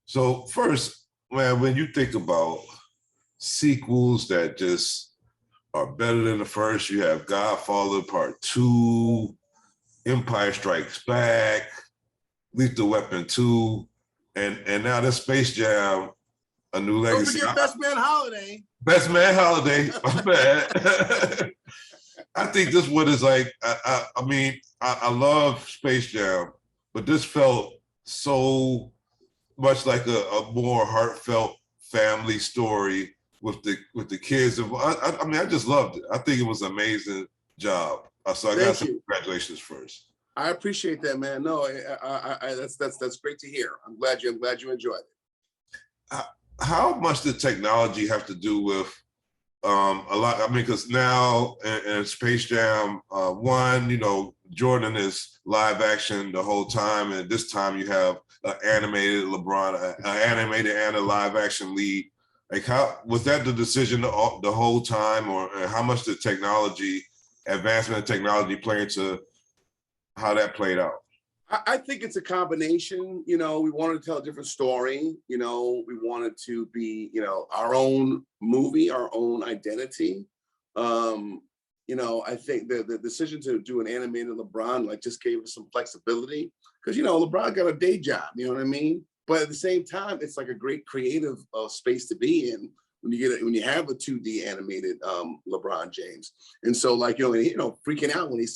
So first, man, when you think about sequels that just are better than the first, you have Godfather Part 2, Empire Strikes Back, Lethal Weapon 2, and now this Space Jam, A New Don't Legacy. forget Best Man Holiday. Best Man Holiday, my bad. I think this one is like, I mean, I love Space Jam, but this felt so much like a more heartfelt family story with the kids. I mean, I just loved it. I think it was an amazing job. So I got some congratulations first. I appreciate that, man. No, that's great to hear. I'm glad you enjoyed it. How much did technology have to do with a lot? I mean, because now in Space Jam 1, you know, Jordan is live action the whole time, and this time you have an animated LeBron, an animated and a live action lead. Like, how was that the decision the whole time, or how much did advancement of technology play into how that played out? I think it's a combination. You know, we wanted to tell a different story. You know, we wanted to be, you know, our own movie, our own identity. You know, I think the decision to do an animated LeBron like just gave us some flexibility, because, you know, LeBron got a day job, you know what I mean? But at the same time, it's like a great creative space to be in when you have a 2D animated LeBron James. And so, like, you know, freaking out when he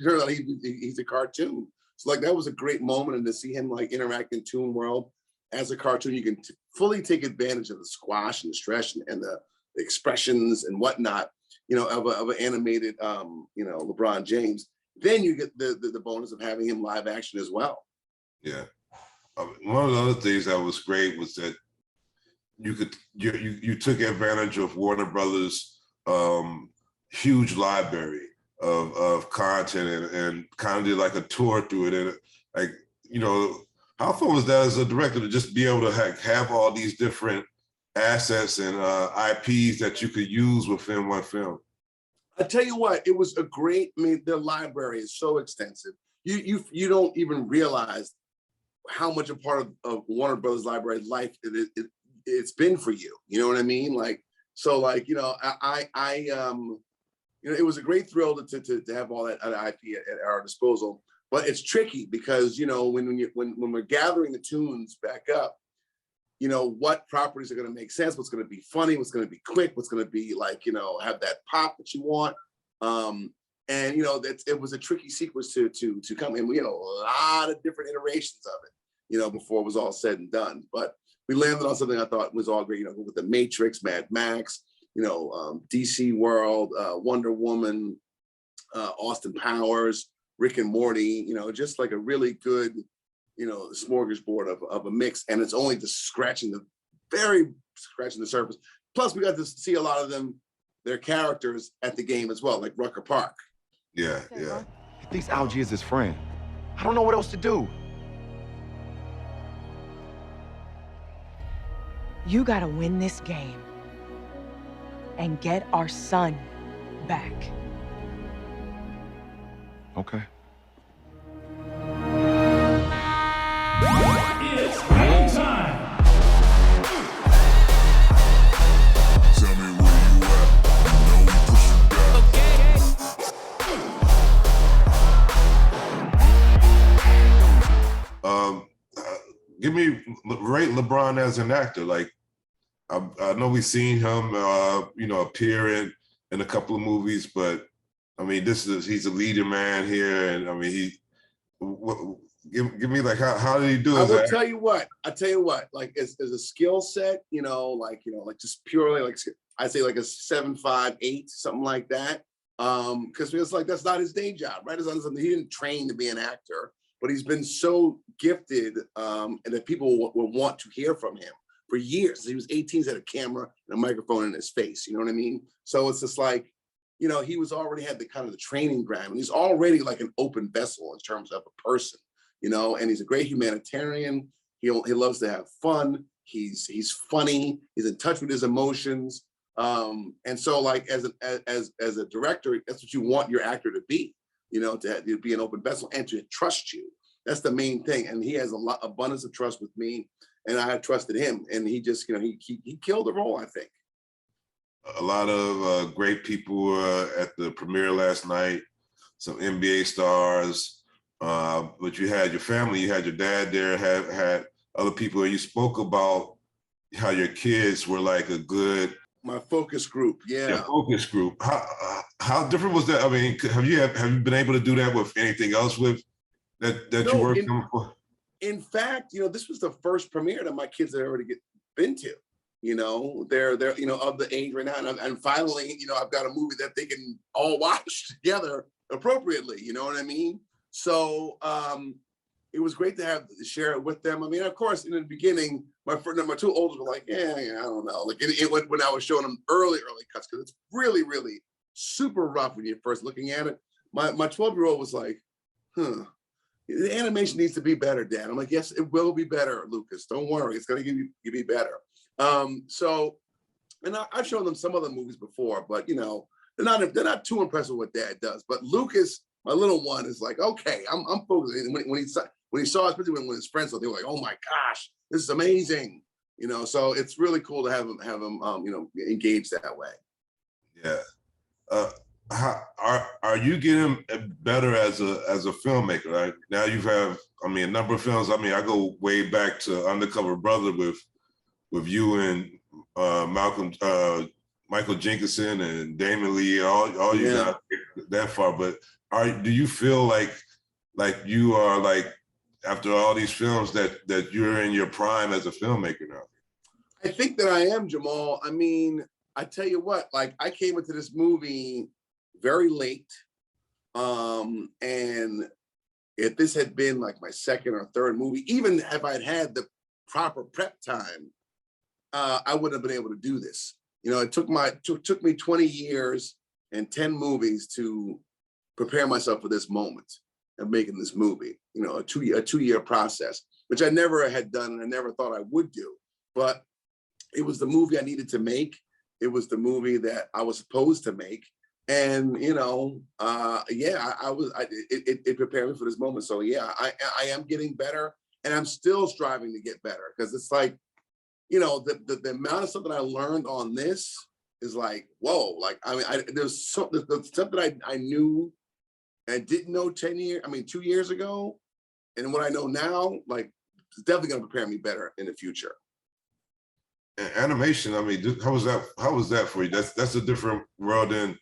turned out he's a cartoon. So like that was a great moment, and to see him like interact in Toon World as a cartoon, you can fully take advantage of the squash and the stretch and the expressions and whatnot, you know, of an animated, you know, LeBron James. Then you get the bonus of having him live action as well. Yeah, one of the other things that was great was that you took advantage of Warner Brothers' huge library of content and kind of did like a tour through it. And like, you know, how fun was that as a director to just be able to have all these different assets and IPs that you could use within one film? I tell you what, it was a great, I mean, their library is so extensive. You don't even realize how much a part of Warner Brothers library life it's been for you. You know what I mean? Like, so like, you know, you know, it was a great thrill to have all that IP at our disposal, but it's tricky because, you know, when we're gathering the tunes back up, you know, what properties are going to make sense, what's going to be funny, what's going to be quick, what's going to be like, you know, have that pop that you want. And, you know, it was a tricky sequence to come in. We had a lot of different iterations of it, you know, before it was all said and done. But we landed on something I thought was all great, you know, with the Matrix, Mad Max, you know, DC World, Wonder Woman, Austin Powers, Rick and Morty, you know, just like a really good, you know, smorgasbord of a mix. And it's only just scratching the surface. Plus, we got to see a lot of their characters at the game as well, like Rucker Park. Yeah, yeah. He thinks Algie is his friend. I don't know what else to do. You gotta win this game and get our son back. Okay. It's game time. Tell me where you at. You know we push you back. Give me rate LeBron as an actor. Like, I know we've seen him, you know, appear in a couple of movies, but I mean, he's a leading man here, and I mean, give me like how did he do? I will tell you what. Like as a skill set, you know, like just purely like I say like a 7.5, 8, something like that. Because it's like that's not his day job, right? It's not something he didn't train to be an actor, but he's been so gifted, and that people will want to hear from him for years. He was 18, he's had a camera and a microphone in his face. You know what I mean? So it's just like, you know, he was already had the kind of the training ground, and he's already like an open vessel in terms of a person, you know, and he's a great humanitarian. He loves to have fun. He's funny. He's in touch with his emotions. And so like as a director, that's what you want your actor to be, you know, to be an open vessel and to trust you. That's the main thing. And he has abundance of trust with me. and I trusted him, and he just, you know, he killed the role, I think. A lot of great people were at the premiere last night, some NBA stars, but you had your family, you had your dad there, had other people, and you spoke about how your kids were like a good... My focus group, yeah. Your focus group. How different was that? I mean, have you been able to do that with anything else with that you worked on for? In fact, you know, this was the first premiere that my kids had already been to. You know, they're you know, of the age right now, and finally, you know, I've got a movie that they can all watch together appropriately. You know what I mean? So it was great to share it with them. I mean, of course, in the beginning, my two oldest were like, yeah, I don't know. Like when I was showing them early cuts, because it's really, really super rough when you're first looking at it. My 12-year-old was like, the animation needs to be better, Dad. I'm like, yes, it will be better, Lucas. Don't worry, it's gonna be better. So, and I've shown them some other movies before, but you know, they're not too impressed with what Dad does. But Lucas, my little one, is like, okay, I'm focused. When he saw, especially when his friends saw, they were like, oh my gosh, this is amazing. You know, so it's really cool to have him you know, engaged that way. Yeah. Are you getting better as a filmmaker? Right now, you have, I mean, a number of films. I mean, I go way back to Undercover Brother with you and Michael Jenkinson and Damon Lee. All you got that far, but do you feel like you are like, after all these films, that you're in your prime as a filmmaker now? I think that I am, Jamal. I mean, I tell you what, like, I came into this movie very late. And if this had been like my second or third movie, even if I'd had the proper prep time, I wouldn't have been able to do this. You know, it took me 20 years and 10 movies to prepare myself for this moment of making this movie. You know, a two-year process, which I never had done and I never thought I would do. But it was the movie I needed to make. It was the movie that I was supposed to make. And, you know, yeah, it prepared me for this moment. So yeah, I am getting better, and I'm still striving to get better, because it's like, you know, the amount of stuff that I learned on this is like, whoa, like, I mean, there's stuff that I knew and didn't know 2 years ago. And what I know now, like, it's definitely gonna prepare me better in the future. Animation, I mean, how was that for you? That's a different world than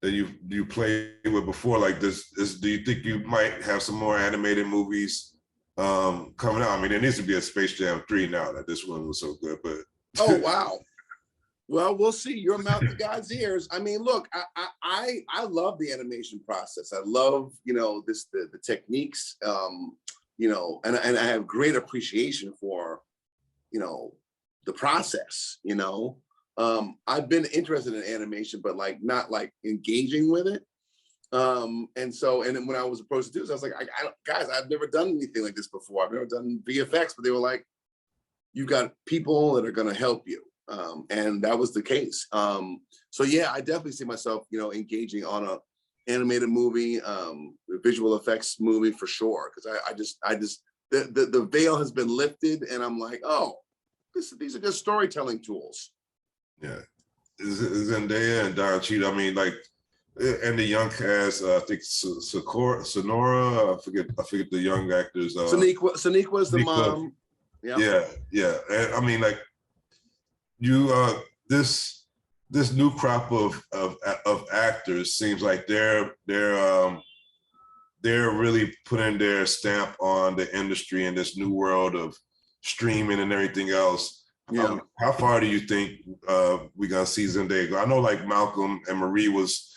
you played with before. Like do you think you might have some more animated movies coming out? I mean, there needs to be a Space Jam 3 now that this one was so good, but oh wow. Well, we'll see. Your mouth to God's ears. I mean, look, I love the animation process. I love, you know, the techniques, you know, and I have great appreciation for, you know, the process, you know. I've been interested in animation, but like not like engaging with it. And then when I was approached to do this, I was like, guys, I've never done anything like this before. I've never done VFX, but they were like, you've got people that are going to help you. And that was the case. So yeah, I definitely see myself, you know, engaging on a animated movie, visual effects movie for sure. Because I just the veil has been lifted, and I'm like, oh, these are good storytelling tools. Yeah, Zendaya and Don Cheadle. I mean, like, and the young cast. I think Sonora. I forget the young actors. Sonequa is the mom. Yeah. And I mean, like, you this new crop of actors seems like they're really putting their stamp on the industry in this new world of streaming and everything else. Yeah. How far do you think we're gonna see Zendaya go? I know like Malcolm and Marie was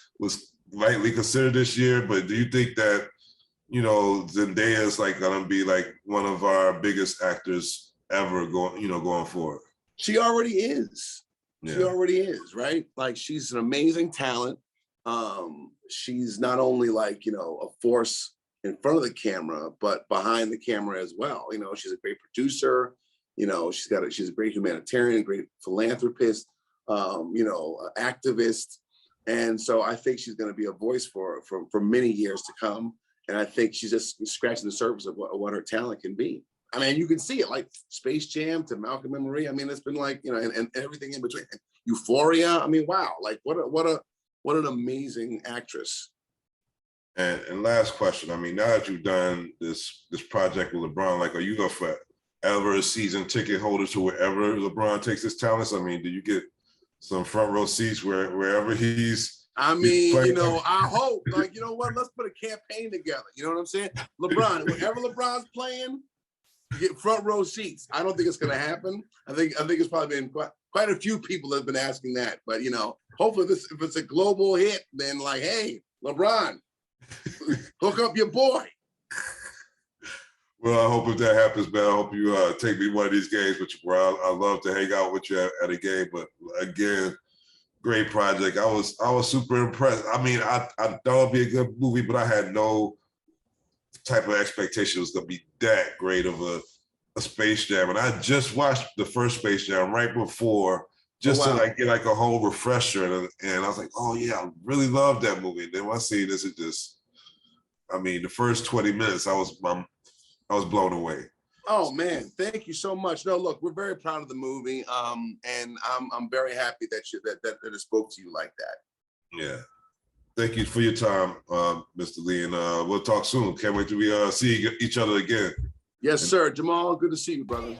lightly considered this year, but do you think that, you know, Zendaya is like gonna be like one of our biggest actors ever going forward? She already is. Yeah. She already is, right? Like, she's an amazing talent. She's not only like, you know, a force in front of the camera, but behind the camera as well. You know, she's a great producer. You know, she's a great humanitarian, great philanthropist, you know, activist. And so I think she's going to be a voice for many years to come. And I think she's just scratching the surface of what her talent can be. I mean, you can see it, like Space Jam to Malcolm and Marie. I mean, it's been like, you know, and everything in between. Euphoria. I mean, wow, like what an amazing actress. And last question. I mean, now that you've done this project with LeBron, like, are you a forever a season ticket holder to wherever LeBron takes his talents? I mean, do you get some front row seats wherever he's? I mean, you know, I hope. Like, you know what? Let's put a campaign together. You know what I'm saying? LeBron, wherever LeBron's playing, you get front row seats. I don't think it's going to happen. I think it's probably been quite a few people that have been asking that. But you know, hopefully if it's a global hit, then like, hey, LeBron, hook up your boy. Well, I hope if that happens, man, I hope you take me one of these games with you, bro. I love to hang out with you at a game. But again, great project. I was super impressed. I mean, I thought it'd be a good movie, but I had no type of expectation it was gonna be that great of a Space Jam. And I just watched the first Space Jam right before, just to like get like a whole refresher. And I was like, oh yeah, I really love that movie. And then when I see this, it just, I mean, the first 20 minutes, I was blown away. Oh man, thank you so much. No, look, we're very proud of the movie, and I'm very happy that it spoke to you like that. Yeah, thank you for your time, Mr. Lee, and we'll talk soon. Can't wait till we see each other again. Yes, sir, Jamal. Good to see you, brother.